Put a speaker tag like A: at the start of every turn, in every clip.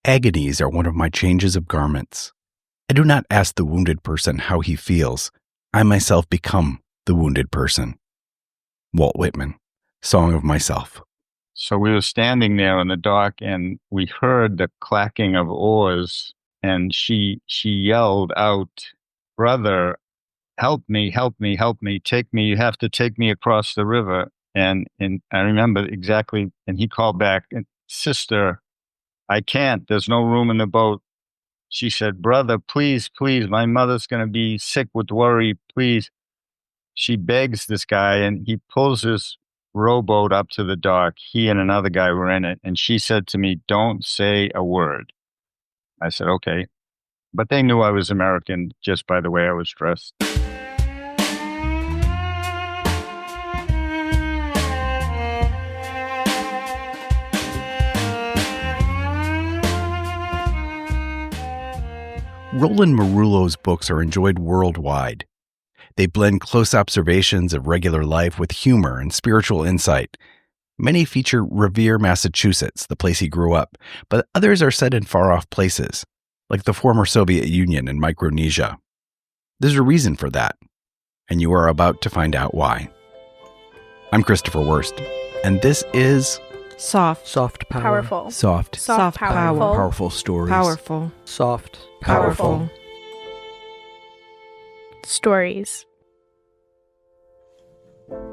A: Agonies are one of my changes of garments. I do not ask the wounded person how he feels. I myself become the wounded person. Walt Whitman, Song of Myself.
B: So we were standing there in the dock and we heard the clacking of oars, and she yelled out, "Brother, help me, help me, help me, take me, you have to take me across the river." And I remember exactly, and he called back, "Sister, I can't, there's no room in the boat." She said, "Brother, please, please, my mother's going to be sick with worry, please." She begs this guy, and he pulls his rowboat up to the dock. He and another guy were in it. And she said to me, "Don't say a word." I said, "Okay." But they knew I was American just by the way I was dressed.
A: Roland Merullo's books are enjoyed worldwide. They blend close observations of regular life with humor and spiritual insight. Many feature Revere, Massachusetts, the place he grew up, but others are set in far-off places, like the former Soviet Union and Micronesia. There's a reason for that, and you are about to find out why. I'm Christopher Wurst, and this is
C: Soft Power.
D: Powerful.
C: Soft Power.
D: Powerful
C: stories.
D: Powerful.
C: Soft
D: Powerful stories.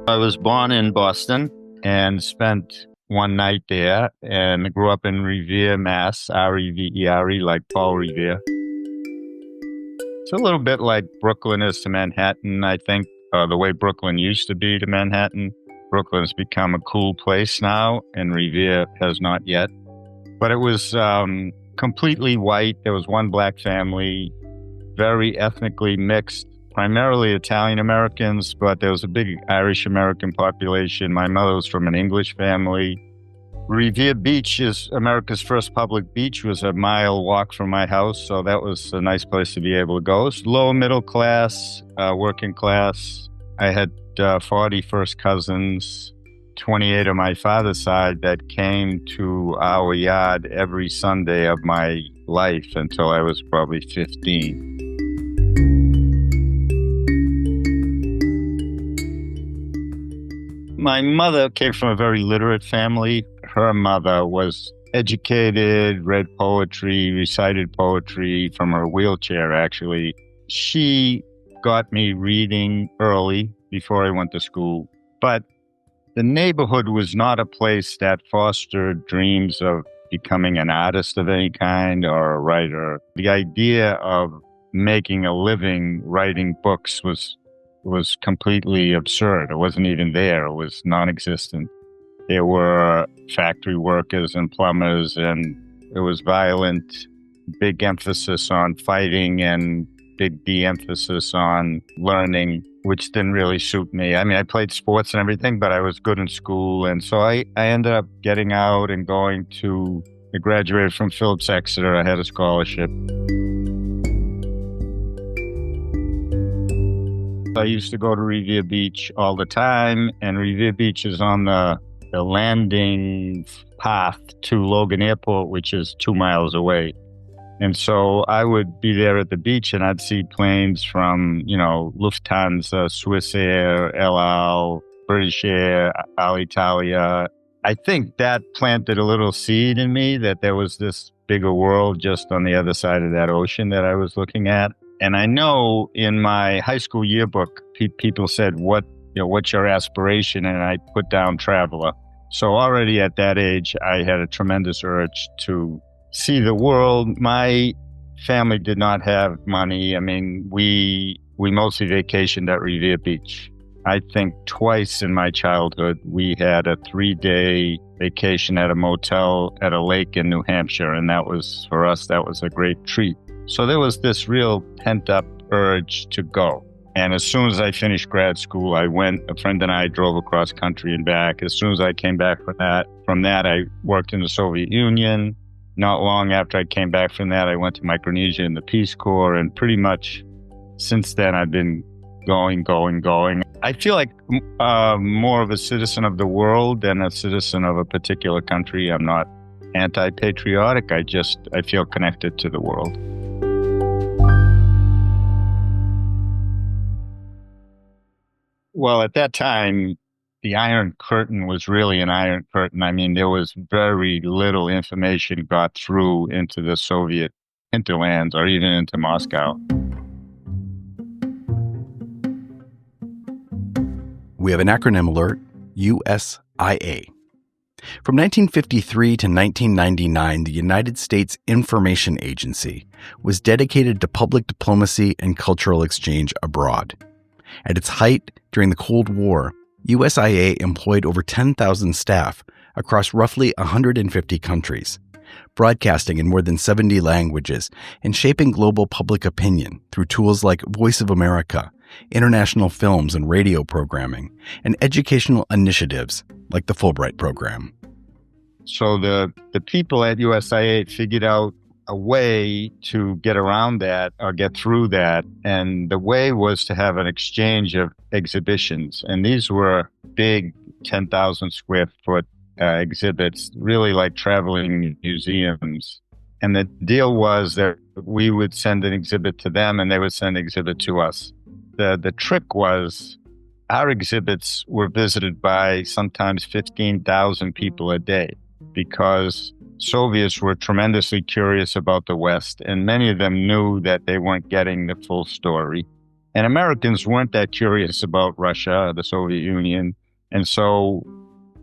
B: I was born in Boston and spent one night there, and grew up in Revere, Mass, Revere, like Paul Revere. It's a little bit like Brooklyn is to Manhattan, I think, the way Brooklyn used to be to Manhattan. Brooklyn's become a cool place now, and Revere has not yet. But it was completely white. There was one black family, very ethnically mixed, primarily Italian Americans, but there was a big Irish American population. My mother was from an English family. Revere Beach is America's first public beach, was a mile walk from my house, so that was a nice place to be able to go. It's lower middle class, working class. I had 40 first cousins, 28 on my father's side that came to our yard every Sunday of my life until I was probably 15. My mother came from a very literate family. Her mother was educated, read poetry, recited poetry from her wheelchair, actually. She got me reading early before I went to school. But the neighborhood was not a place that fostered dreams of becoming an artist of any kind or a writer. The idea of making a living writing books was completely absurd. It wasn't even there. It was non-existent. There were factory workers and plumbers, and it was violent, big emphasis on fighting and big de-emphasis on learning, which didn't really suit me. I mean, I played sports and everything, but I was good in school. And so I ended up getting out and I graduated from Phillips Exeter. I had a scholarship. I used to go to Revere Beach all the time, and Revere Beach is on the landing path to Logan Airport, which is 2 miles away. And so I would be there at the beach, and I'd see planes from, Lufthansa, Swiss Air, El Al, British Air, Alitalia. I think that planted a little seed in me that there was this bigger world just on the other side of that ocean that I was looking at. And I know in my high school yearbook, people said, what's your aspiration? And I put down traveler. So already at that age, I had a tremendous urge to see the world. My family did not have money. I mean, we mostly vacationed at Revere Beach. I think twice in my childhood, we had a 3-day vacation at a motel at a lake in New Hampshire. And for us, that was a great treat. So there was this real pent-up urge to go. And as soon as I finished grad school, a friend and I drove across country and back. As soon as I came back from that, I worked in the Soviet Union. Not long after I came back from that, I went to Micronesia in the Peace Corps. And pretty much since then, I've been going. I feel like more of a citizen of the world than a citizen of a particular country. I'm not anti-patriotic. I feel connected to the world. Well, at that time, the Iron Curtain was really an Iron Curtain. I mean, there was very little information got through into the Soviet hinterlands or even into Moscow.
A: We have an acronym alert, USIA. From 1953 to 1999, the United States Information Agency was dedicated to public diplomacy and cultural exchange abroad. At its height during the Cold War, USIA employed over 10,000 staff across roughly 150 countries, broadcasting in more than 70 languages and shaping global public opinion through tools like Voice of America, international films and radio programming, and educational initiatives like the Fulbright program.
B: So the people at USIA figured out a way to get around that or get through that. And the way was to have an exchange of exhibitions. And these were big 10,000 square foot exhibits, really like traveling museums. And the deal was that we would send an exhibit to them and they would send an exhibit to us. The trick was our exhibits were visited by sometimes 15,000 people a day because Soviets were tremendously curious about the West, and many of them knew that they weren't getting the full story. And Americans weren't that curious about Russia or the Soviet Union. And so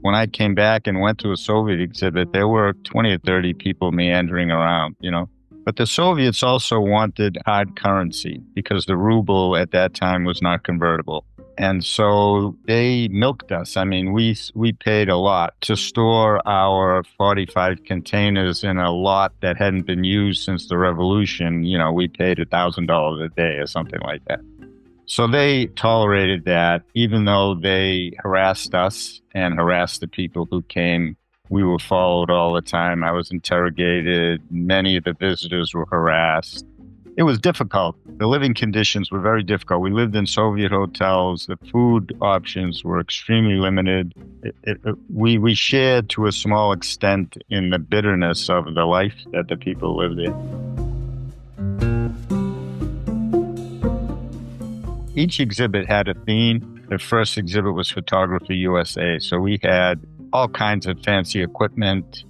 B: when I came back and went to a Soviet exhibit, there were 20 or 30 people meandering around, you know. But the Soviets also wanted hard currency because the ruble at that time was not convertible. And so they milked us. I mean, we paid a lot to store our 45 containers in a lot that hadn't been used since the revolution. You know, we paid $1,000 a day or something like that. So they tolerated that, even though they harassed us and harassed the people who came. We were followed all the time. I was interrogated. Many of the visitors were harassed. It was difficult. The living conditions were very difficult. We lived in Soviet hotels. The food options were extremely limited. We shared to a small extent in the bitterness of the life that the people lived in. Each exhibit had a theme. The first exhibit was Photography USA. So we had all kinds of fancy equipment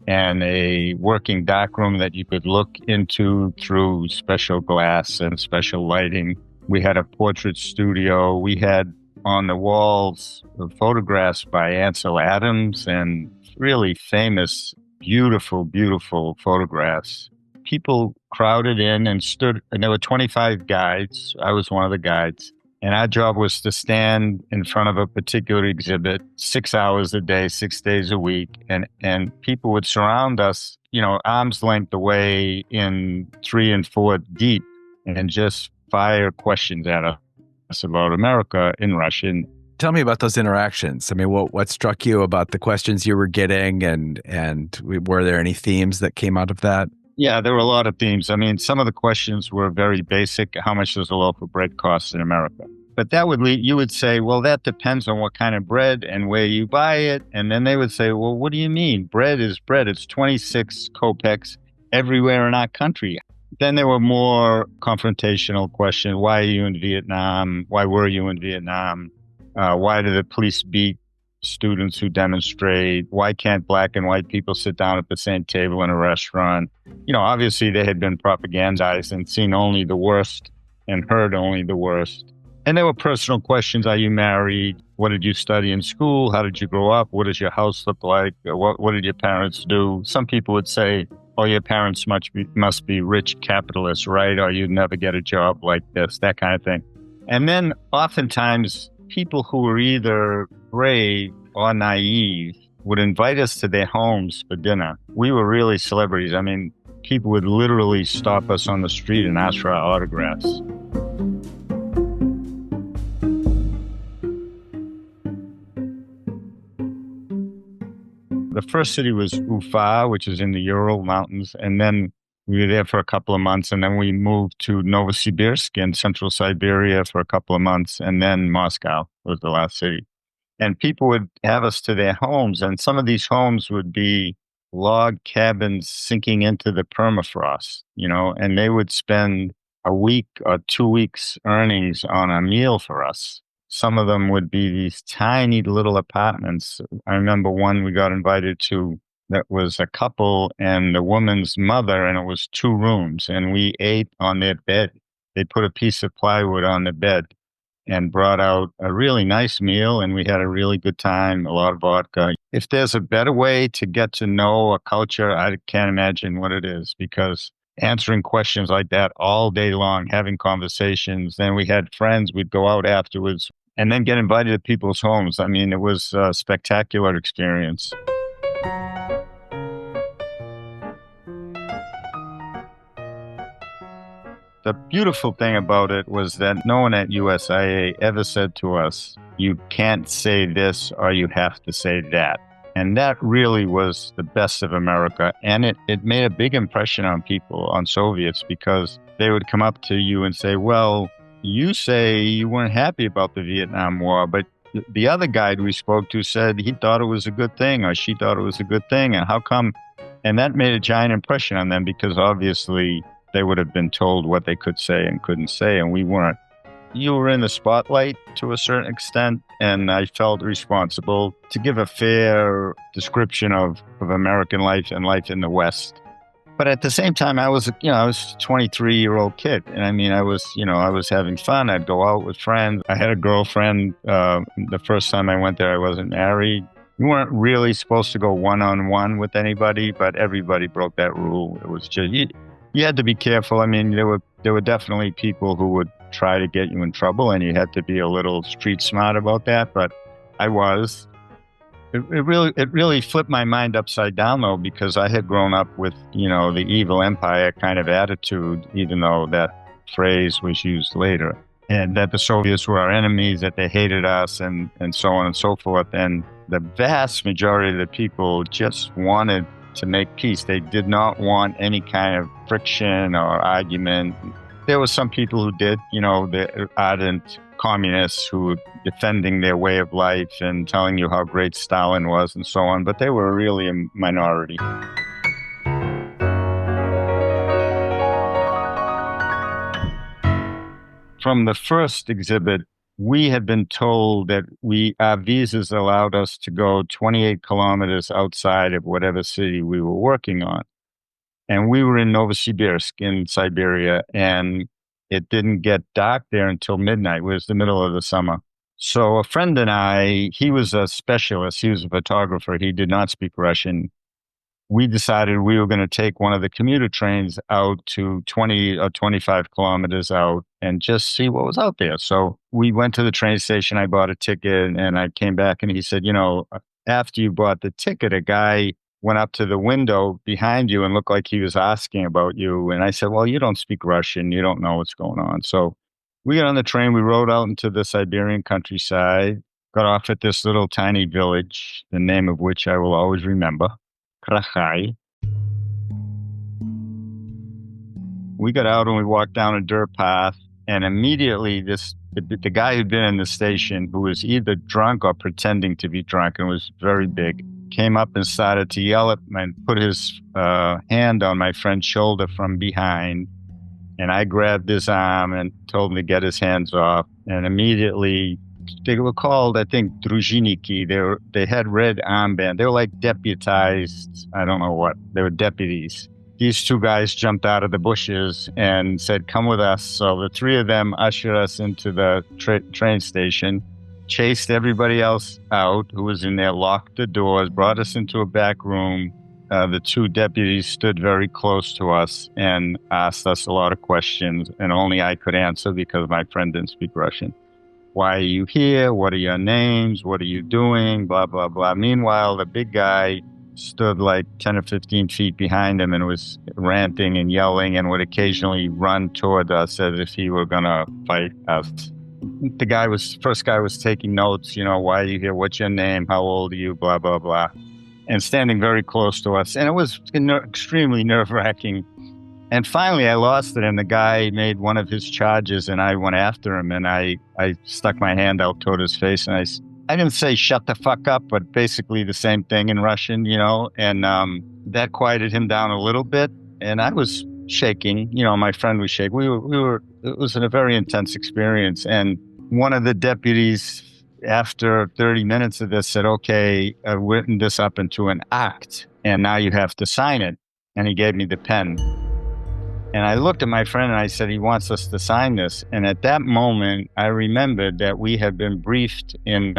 B: and a working darkroom that you could look into through special glass and special lighting. We had a portrait studio. We had on the walls photographs by Ansel Adams and really famous, beautiful, beautiful photographs. People crowded in and stood, and there were 25 guides. I was one of the guides. And our job was to stand in front of a particular exhibit 6 hours a day, 6 days a week. And people would surround us, you know, arm's length away in 3 and 4 deep and just fire questions at us about America in Russian.
A: Tell me about those interactions. I mean, what struck you about the questions you were getting and were there any themes that came out of that?
B: Yeah, there were a lot of themes. I mean, some of the questions were very basic. How much does a loaf of bread cost in America? But that would lead, you would say, well, that depends on what kind of bread and where you buy it. And then they would say, well, what do you mean? Bread is bread. It's 26 kopecks everywhere in our country. Then there were more confrontational questions. Why are you in Vietnam? Why were you in Vietnam? Why do the police beat students who demonstrate? Why can't black and white people sit down at the same table in a restaurant? You know, obviously they had been propagandized and seen only the worst and heard only the worst. And there were personal questions. Are you married? What did you study in school? How did you grow up? What does your house look like? What did your parents do? Some people would say, oh, your parents must be rich capitalists, right? Or you'd never get a job like this, that kind of thing. And then oftentimes people who were either brave or naive would invite us to their homes for dinner. We were really celebrities. I mean, people would literally stop us on the street and ask for our autographs. The first city was Ufa, which is in the Ural Mountains. And then we were there for a couple of months. And then we moved to Novosibirsk in central Siberia for a couple of months. And then Moscow was the last city. And people would have us to their homes. And some of these homes would be log cabins sinking into the permafrost, and they would spend a week or 2 weeks earnings on a meal for us. Some of them would be these tiny little apartments. I remember one we got invited to that was a couple and the woman's mother, and it was 2 rooms, and we ate on their bed. They put a piece of plywood on the bed and brought out a really nice meal, and we had a really good time, a lot of vodka. If there's a better way to get to know a culture, I can't imagine what it is, because answering questions like that all day long, having conversations, then we had friends, we'd go out afterwards, and then get invited to people's homes. I mean, it was a spectacular experience. The beautiful thing about it was that no one at USIA ever said to us, you can't say this or you have to say that. And that really was the best of America. And it made a big impression on people, on Soviets, because they would come up to you and say, well, you say you weren't happy about the Vietnam War, but the other guide we spoke to said he thought it was a good thing or she thought it was a good thing. And how come? And that made a giant impression on them, because obviously they would have been told what they could say and couldn't say, and we weren't. You were in the spotlight to a certain extent, and I felt responsible to give a fair description of American life and life in the West. But at the same time, I was a 23-year-old kid, and I mean, I was having fun. I'd go out with friends. I had a girlfriend. The first time I went there, I wasn't married. You weren't really supposed to go one-on-one with anybody, but everybody broke that rule. It was just you had to be careful. I mean, there were definitely people who would try to get you in trouble, and you had to be a little street smart about that. But I was. It really flipped my mind upside down, though, because I had grown up with the evil empire kind of attitude, even though that phrase was used later, and that the Soviets were our enemies, that they hated us, and so on and so forth. And the vast majority of the people just wanted to make peace. They did not want any kind of friction or argument. There were some people who did, the ardent communists who were defending their way of life and telling you how great Stalin was and so on, but they were really a minority. From the first exhibit, we had been told that our visas allowed us to go 28 kilometers outside of whatever city we were working on. And we were in Novosibirsk in Siberia, and it didn't get dark there until midnight. It was the middle of the summer. So a friend and I, he was a specialist. He was a photographer. He did not speak Russian. We decided we were going to take one of the commuter trains out to 20 or 25 kilometers out and just see what was out there. So we went to the train station. I bought a ticket, and I came back, and he said, after you bought the ticket, a guy went up to the window behind you and looked like he was asking about you. And I said, well, you don't speak Russian. You don't know what's going on. So we got on the train. We rode out into the Siberian countryside, got off at this little tiny village, the name of which I will always remember, Krakhai. We got out and we walked down a dirt path, and immediately the guy who'd been in the station, who was either drunk or pretending to be drunk and was very big, came up and started to yell at me and put his hand on my friend's shoulder from behind. And I grabbed his arm and told him to get his hands off. And immediately, they were called, I think, druzhiniki. They had red armband. They were like deputized, I don't know what. They were deputies. These 2 guys jumped out of the bushes and said, come with us. So the 3 of them ushered us into the train station, chased everybody else out who was in there, locked the doors, brought us into a back room. The 2 deputies stood very close to us and asked us a lot of questions, and only I could answer because my friend didn't speak Russian. Why are you here? What are your names? What are you doing? Blah, blah, blah. Meanwhile, the big guy stood like 10 or 15 feet behind him and was ranting and yelling and would occasionally run toward us as if he were going to fight us. The first guy was taking notes, why are you here? What's your name? How old are you? Blah, blah, blah. And standing very close to us. And it was extremely nerve-wracking. And finally, I lost it, and the guy made one of his charges, and I went after him, and I stuck my hand out toward his face, and I didn't say shut the fuck up, but basically the same thing in Russian, and that quieted him down a little bit. And I was shaking, my friend was shaking. It was a very intense experience. And one of the deputies, after 30 minutes of this, said, okay, I've written this up into an act, and now you have to sign it. And he gave me the pen. And I looked at my friend and I said, he wants us to sign this. And at that moment, I remembered that we had been briefed in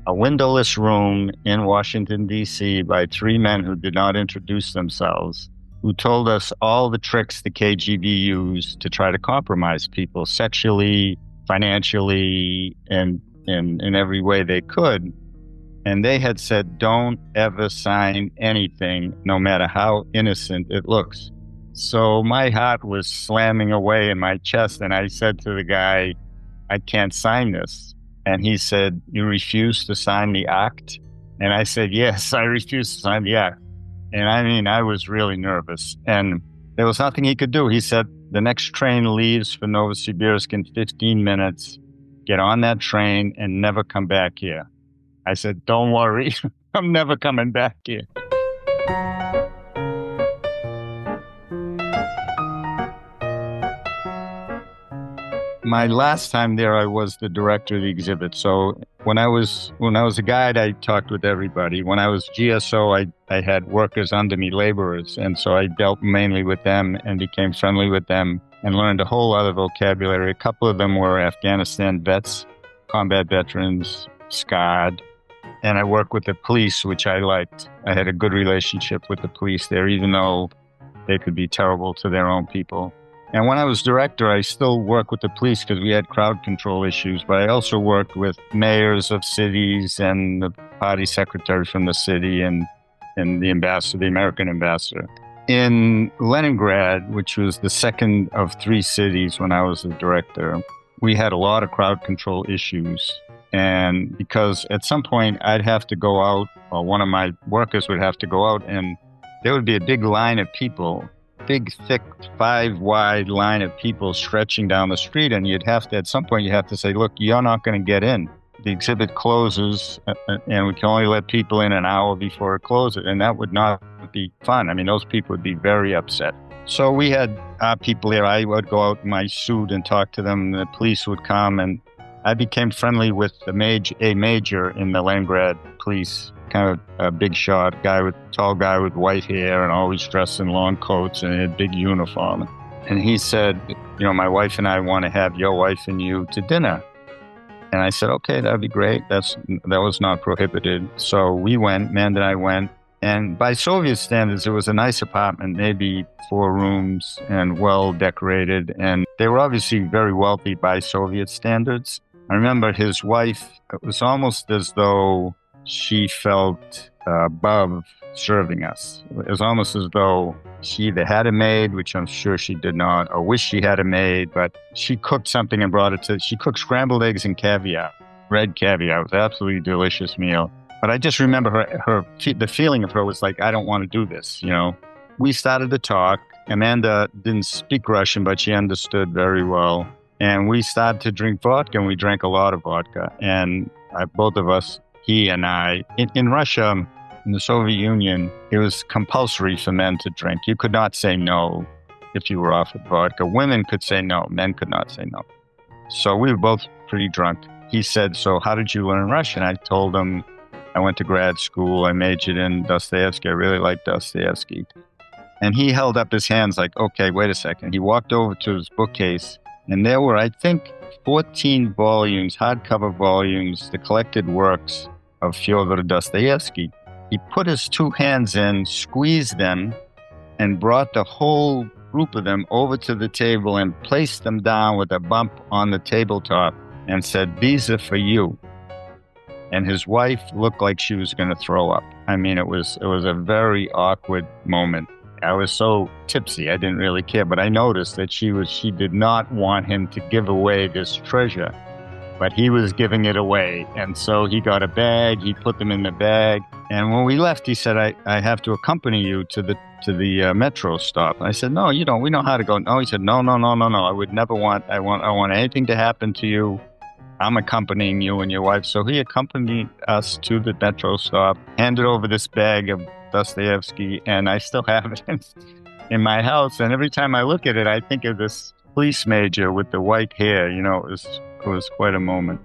B: a windowless room in Washington, D.C. by three men who did not introduce themselves, who told us all the tricks the KGB used to try to compromise people sexually, financially, and in every way they could. And they had said, don't ever sign anything, no matter how innocent it looks. So my heart was slamming away in my chest, and I said to the guy, I can't sign this. And he said, you refuse to sign the act? And I said, yes, I refuse to sign the act. And I was really nervous. And there was nothing he could do. He said, the next train leaves for Novosibirsk in 15 minutes. Get on that train and never come back here. I said, don't worry, I'm never coming back here. My last time there, I was the director of the exhibit. So when I was a guide, I talked with everybody. When I was GSO, I had workers under me, laborers. And so I dealt mainly with them and became friendly with them and learned a whole lot of vocabulary. A couple of them were Afghanistan vets, combat veterans, scarred. And I worked with the police, which I liked. I had a good relationship with the police there, even though they could be terrible to their own people. And when I was director, I still worked with the police because we had crowd control issues, but I also worked with mayors of cities and the party secretary from the city and the ambassador, the American ambassador. In Leningrad, which was the second of three cities when I was the director, we had a lot of crowd control issues. And because at some point I'd have to go out, or one of my workers would have to go out, and there would be a big line of people, big, thick, 5-wide line of people stretching down the street. And at some point, you have to say, look, you're not going to get in. The exhibit closes, and we can only let people in an hour before it closes. And that would not be fun. those people would be very upset. So we had our people there. I would go out in my suit and talk to them. The police would come, and I became friendly with a major in the Leningrad police, kind of a big shot tall guy with white hair and always dressed in long coats and a big uniform. And he said, my wife and I want to have your wife and you to dinner. And I said, okay, that'd be great. That was not prohibited. So we went, Amanda and I went. And by Soviet standards, it was a nice apartment, maybe 4 rooms and well decorated. And they were obviously very wealthy by Soviet standards. I remember his wife, it was almost as though she felt above serving us. It was almost as though she either had a maid, which I'm sure she did not, or wished she had a maid, but she cooked something and brought it she cooked scrambled eggs and caviar, red caviar. It was an absolutely delicious meal. But I just remember the feeling of her was like, I don't want to do this, We started to talk. Amanda didn't speak Russian, but she understood very well. And we started to drink vodka, and we drank a lot of vodka. And both of us, he and I, in Russia, in the Soviet Union, it was compulsory for men to drink. You could not say no if you were offered vodka. Women could say no. Men could not say no. So we were both pretty drunk. He said, so how did you learn Russian? I told him I went to grad school. I majored in Dostoevsky. I really liked Dostoevsky. And he held up his hands like, okay, wait a second. He walked over to his bookcase, and there were, I think, 14 volumes, hardcover volumes, the collected works of Fyodor Dostoevsky. He put his 2 hands in, squeezed them, and brought the whole group of them over to the table and placed them down with a bump on the tabletop and said, these are for you. And his wife looked like she was going to throw up. It was a very awkward moment. I was so tipsy, I didn't really care, but I noticed that she did not want him to give away this treasure, but he was giving it away. And so he got a bag, he put them in the bag. And when we left, he said, I have to accompany you to the metro stop. I said, no, we know how to go. No, he said, no. I would never want anything to happen to you. I'm accompanying you and your wife. So he accompanied us to the metro stop, handed over this bag of Dostoevsky, and I still have it in my house. And every time I look at it, I think of this police major with the white hair. It was quite a moment.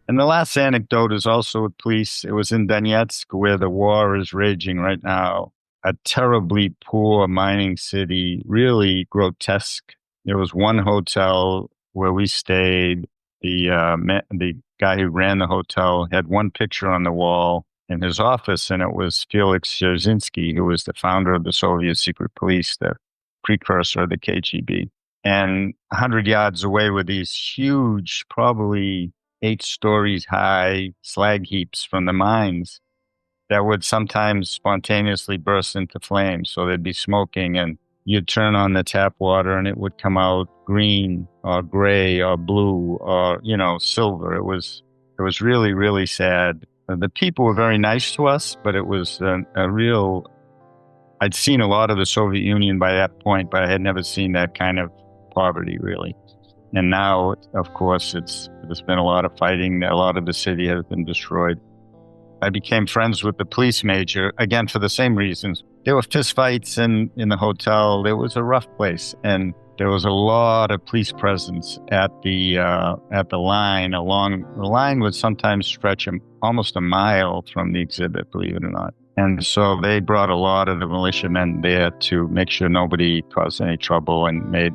B: And the last anecdote is also with police. It was in Donetsk, where the war is raging right now. A terribly poor mining city, really grotesque. There was one hotel where we stayed. The guy who ran the hotel had one picture on the wall in his office, and it was Felix Dzerzhinsky, who was the founder of the Soviet secret police, the precursor of the KGB. And 100 yards away were these huge, probably 8 stories high slag heaps from the mines that would sometimes spontaneously burst into flames. So there'd be smoking, and you'd turn on the tap water and it would come out green or gray or blue or, silver. It was really, really sad. The people were very nice to us, but it was I'd seen a lot of the Soviet Union by that point, but I had never seen that kind of poverty, really. And now, of course, there's been a lot of fighting. A lot of the city has been destroyed. I became friends with the police major, again, for the same reasons. There were fistfights in the hotel. It was a rough place. And there was a lot of police presence at the line. The line would sometimes stretch almost a mile from the exhibit, believe it or not. And so they brought a lot of the militiamen there to make sure nobody caused any trouble and made,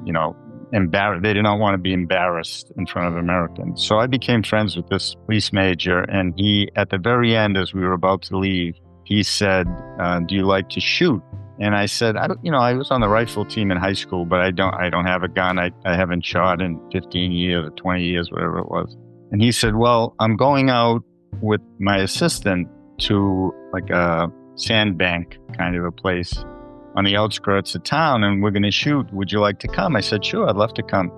B: embarrassed. They did not want to be embarrassed in front of Americans. So I became friends with this police major, and he, at the very end, as we were about to leave, he said, "Do you like to shoot?" And I said, I was on the rifle team in high school, but I don't have a gun. I haven't shot in 15 years or 20 years, whatever it was. And he said, "Well, I'm going out with my assistant to like a sandbank kind of a place on the outskirts of town, and we're going to shoot. Would you like to come?" I said, "Sure, I'd love to come."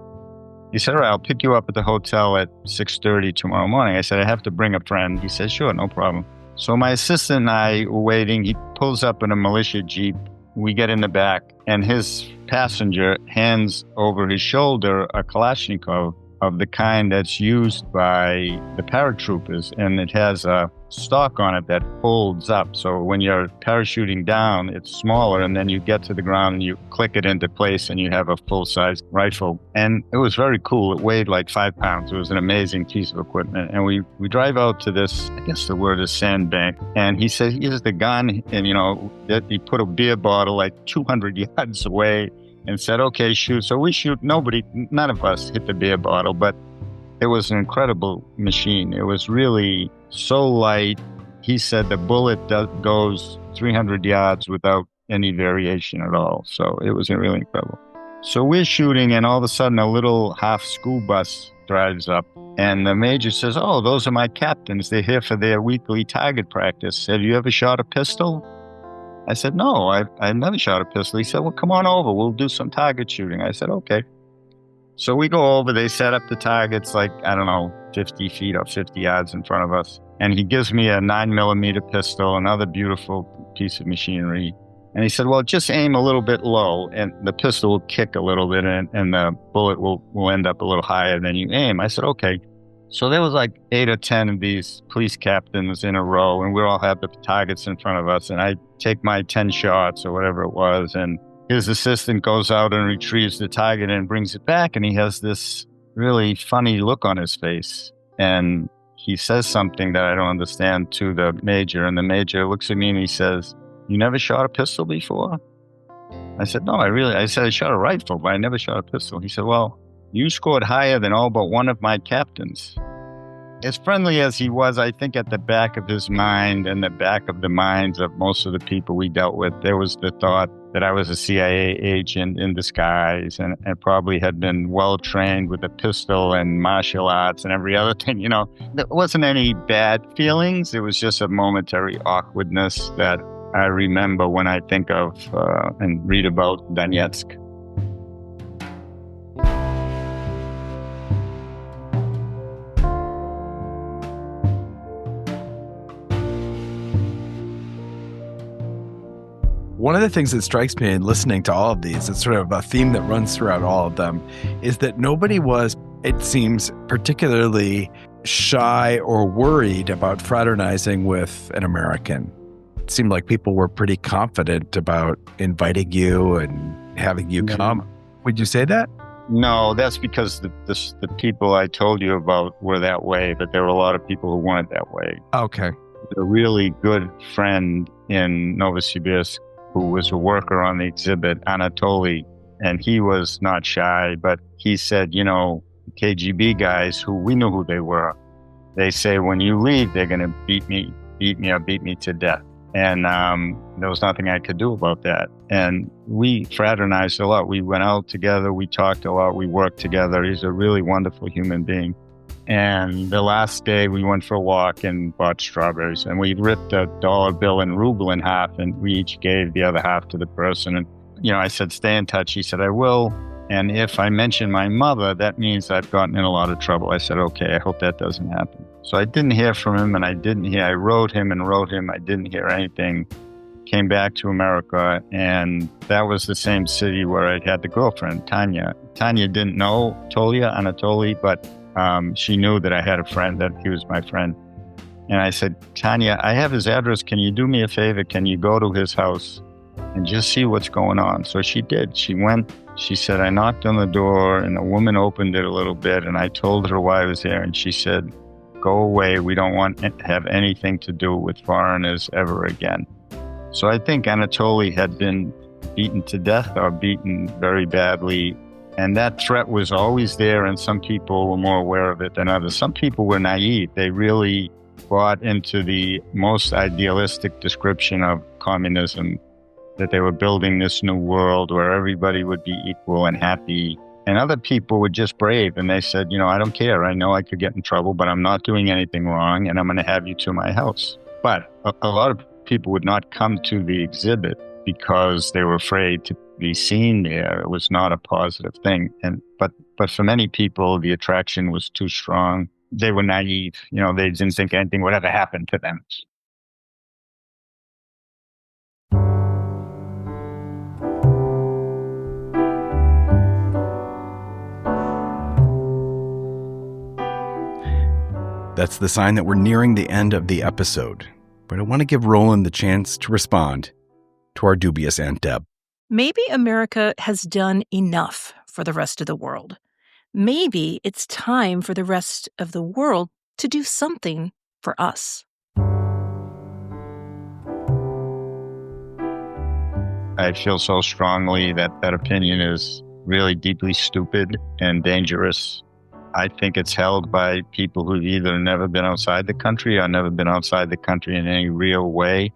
B: He said, "All right, I'll pick you up at the hotel at 6:30 tomorrow morning." I said, "I have to bring a friend." He said, "Sure, no problem." So my assistant and I were waiting. He pulls up in a militia Jeep. We get in the back, and his passenger hands over his shoulder a Kalashnikov of the kind that's used by the paratroopers, and it has a stock on it that folds up. So when you're parachuting down, it's smaller, and then you get to the ground and you click it into place and you have a full-size rifle. And it was very cool. It weighed like 5 pounds. It was an amazing piece of equipment. And we drive out to this, I guess the word is sandbank, and he says, "Here's the gun." And, he put a beer bottle like 200 yards away and said, "Okay, shoot." So we shoot. None of us hit the beer bottle, but it was an incredible machine. It was really so light. He said the bullet goes 300 yards without any variation at all. So it was really incredible. So we're shooting, and all of a sudden a little half school bus drives up, and the major says, "Oh, those are my captains. They're here for their weekly target practice. Have you ever shot a pistol?" I said, "No, I've never shot a pistol." He said, "Well, come on over. We'll do some target shooting." I said, "Okay." So we go over. They set up the targets 50 feet or 50 yards in front of us. And he gives me a 9mm pistol, another beautiful piece of machinery. And he said, "Well, just aim a little bit low, and the pistol will kick a little bit, and the bullet will end up a little higher than you aim." I said, "Okay." So there was like 8 or 10 of these police captains in a row, and we all have the targets in front of us. And I take my 10 shots or whatever it was, and his assistant goes out and retrieves the target and brings it back, and he has this really funny look on his face. And he says something that I don't understand to the major, and the major looks at me and he says, "You never shot a pistol before?" I said, "No, I said I shot a rifle, but I never shot a pistol." He said, "Well, you scored higher than all but one of my captains." As friendly as he was, I think at the back of his mind and the back of the minds of most of the people we dealt with, there was the thought that I was a CIA agent in disguise and probably had been well-trained with a pistol and martial arts and every other thing. There wasn't any bad feelings. It was just a momentary awkwardness that I remember when I think of and read about Donetsk.
A: One of the things that strikes me in listening to all of these, it's sort of a theme that runs throughout all of them, is that nobody was, it seems, particularly shy or worried about fraternizing with an American. It seemed like people were pretty confident about inviting you and having you come. Would you say that?
B: No, that's because the people I told you about were that way, but there were a lot of people who weren't that way.
A: Okay.
B: A really good friend in Novosibirsk who was a worker on the exhibit, Anatoly, and he was not shy, but he said, KGB guys who we knew who they were, they say when you leave, they're going to beat me to death. And there was nothing I could do about that. And we fraternized a lot. We went out together. We talked a lot. We worked together. He's a really wonderful human being. And the last day we went for a walk and bought strawberries. And we ripped a dollar bill and ruble in half, and we each gave the other half to the person. And, I said, stay in touch. He said, I will. And if I mention my mother, that means I've gotten in a lot of trouble. I said, okay, I hope that doesn't happen. So I didn't hear from him, and I wrote him. I didn't hear anything. Came back to America, and that was the same city where I had the girlfriend, Tanya. Tanya didn't know Anatoly, but she knew that I had a friend, that he was my friend. And I said, Tanya, I have his address. Can you do me a favor? Can you go to his house and just see what's going on? So she did. She went. She said, I knocked on the door, and a woman opened it a little bit, and I told her why I was there. And she said, go away. We don't want to have anything to do with foreigners ever again. So I think Anatoly had been beaten to death or beaten very badly. And that threat was always there, and some people were more aware of it than others. Some people were naive. They really bought into the most idealistic description of communism, that they were building this new world where everybody would be equal and happy. And other people were just brave, and they said, I don't care. I know I could get in trouble, but I'm not doing anything wrong, and I'm going to have you to my house. But a lot of people would not come to the exhibit because they were afraid to be seen there. It was not a positive thing. But for many people, the attraction was too strong. They were naive. They didn't think anything would ever happen to them.
A: That's the sign that we're nearing the end of the episode. But I want to give Roland the chance to respond to our dubious Aunt Deb.
C: Maybe America has done enough for the rest of the world. Maybe it's time for the rest of the world to do something for us.
B: I feel so strongly that that opinion is really deeply stupid and dangerous. I think it's held by people who've either never been outside the country or never been outside the country in any real way.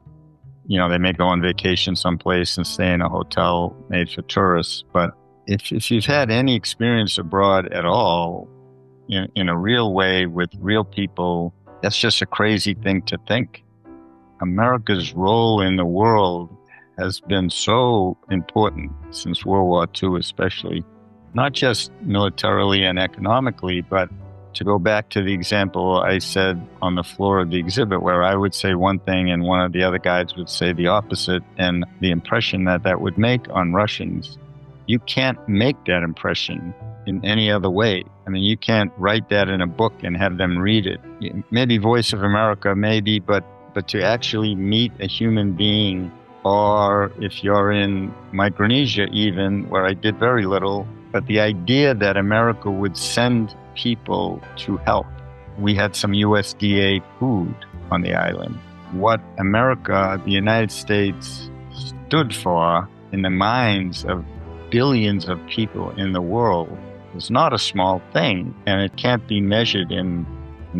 B: They may go on vacation someplace and stay in a hotel made for tourists. But if you've had any experience abroad at all, in a real way with real people, that's just a crazy thing to think. America's role in the world has been so important since World War II especially. Not just militarily and economically, but to go back to the example I said on the floor of the exhibit, where I would say one thing and one of the other guides would say the opposite, and the impression that would make on Russians, you can't make that impression in any other way. I mean, you can't write that in a book and have them read it. Maybe Voice of America, maybe, but to actually meet a human being, or if you're in Micronesia even, where I did very little, but the idea that America would send people to help. We had some USDA food on the island. What America, the United States, stood for in the minds of billions of people in the world is not a small thing, and it can't be measured in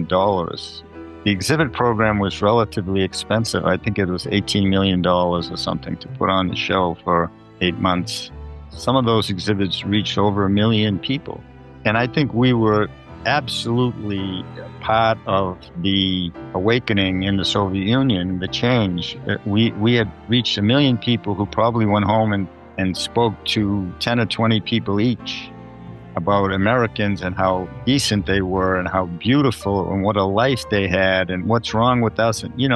B: dollars. The exhibit program was relatively expensive. I think it was $18 million or something to put on the show for 8 months. Some of those exhibits reached over 1 million people. And I think we were absolutely part of the awakening in the Soviet Union, the change. We had reached 1 million people who probably went home and spoke to 10 or 20 people each about Americans and how decent they were and how beautiful and what a life they had and what's wrong with us. And, you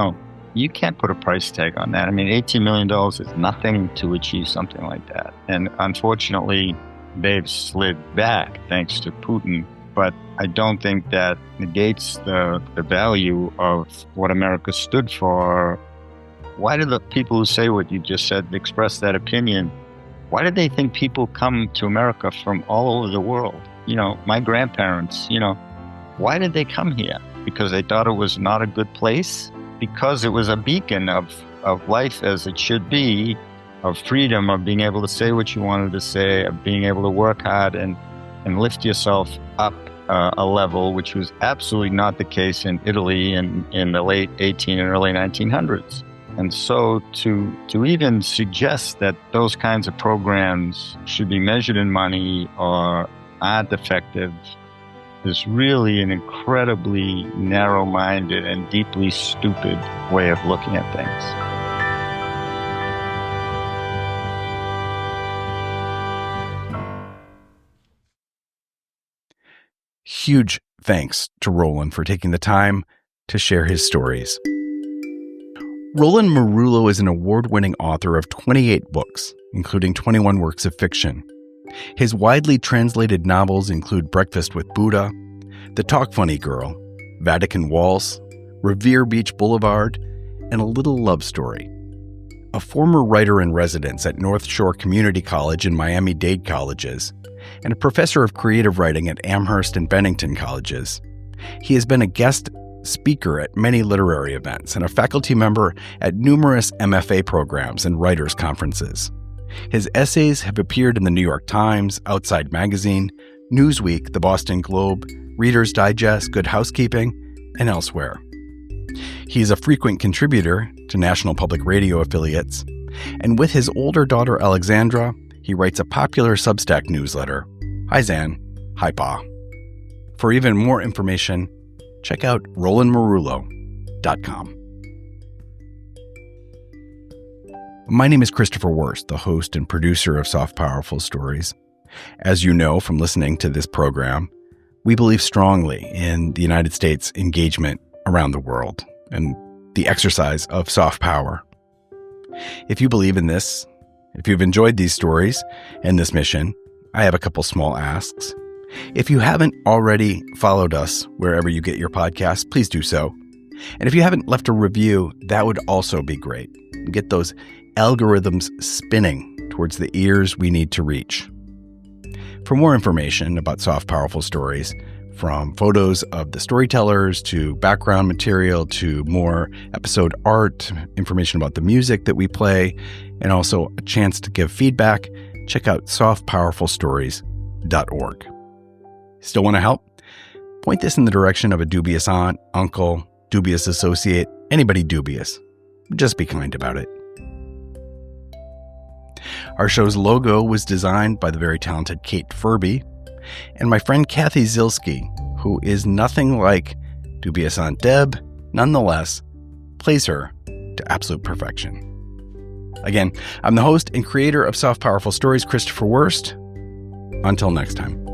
B: you can't put a price tag on that. I mean, $18 million is nothing to achieve something like that. And unfortunately, they've slid back thanks to Putin. But I don't think that negates the value of what America stood for. Why do the people who say what you just said, express that opinion, why did they think people come to America from all over the world? My grandparents, why did they come here? Because they thought it was not a good place? Because it was a beacon of life as it should be, of freedom, of being able to say what you wanted to say, of being able to work hard and lift yourself up a level, which was absolutely not the case in Italy in the late 18 and early 1900s. And so to even suggest that those kinds of programs should be measured in money or aren't effective is really an incredibly narrow-minded and deeply stupid way of looking at things.
A: Huge thanks to Roland for taking the time to share his stories. Roland Merullo is an award-winning author of 28 books, including 21 works of fiction. His widely translated novels include Breakfast with Buddha, The Talk Funny Girl, Vatican Waltz, Revere Beach Boulevard, and A Little Love Story. A former writer-in-residence at North Shore Community College and Miami-Dade Colleges, and a professor of creative writing at Amherst and Bennington Colleges. He has been a guest speaker at many literary events and a faculty member at numerous MFA programs and writers' conferences. His essays have appeared in the New York Times, Outside Magazine, Newsweek, the Boston Globe, Reader's Digest, Good Housekeeping, and elsewhere. He is a frequent contributor to National Public Radio affiliates, and with his older daughter Alexandra, he writes a popular Substack newsletter, Hi Zan, Hi Pa. For even more information, check out rolandmerullo.com. My name is Christopher Wurst, the host and producer of SoftPower FulStories. As you know from listening to this program, we believe strongly in the United States' engagement around the world and the exercise of soft power. If you believe in this, if you've enjoyed these stories and this mission, I have a couple small asks. If you haven't already followed us wherever you get your podcasts, please do so. And if you haven't left a review, that would also be great. Get those algorithms spinning towards the ears we need to reach. For more information about Soft Powerful Stories, from photos of the storytellers to background material to more episode art, information about the music that we play, and also a chance to give feedback, check out softpowerfulstories.org. Still want to help? Point this in the direction of a dubious aunt, uncle, dubious associate, anybody dubious. Just be kind about it. Our show's logo was designed by the very talented Kate Furby, and my friend Kathy Zilski, who is nothing like dubious Aunt Deb, nonetheless, plays her to absolute perfection. Again, I'm the host and creator of Soft Powerful Stories, Christopher Wurst. Until next time.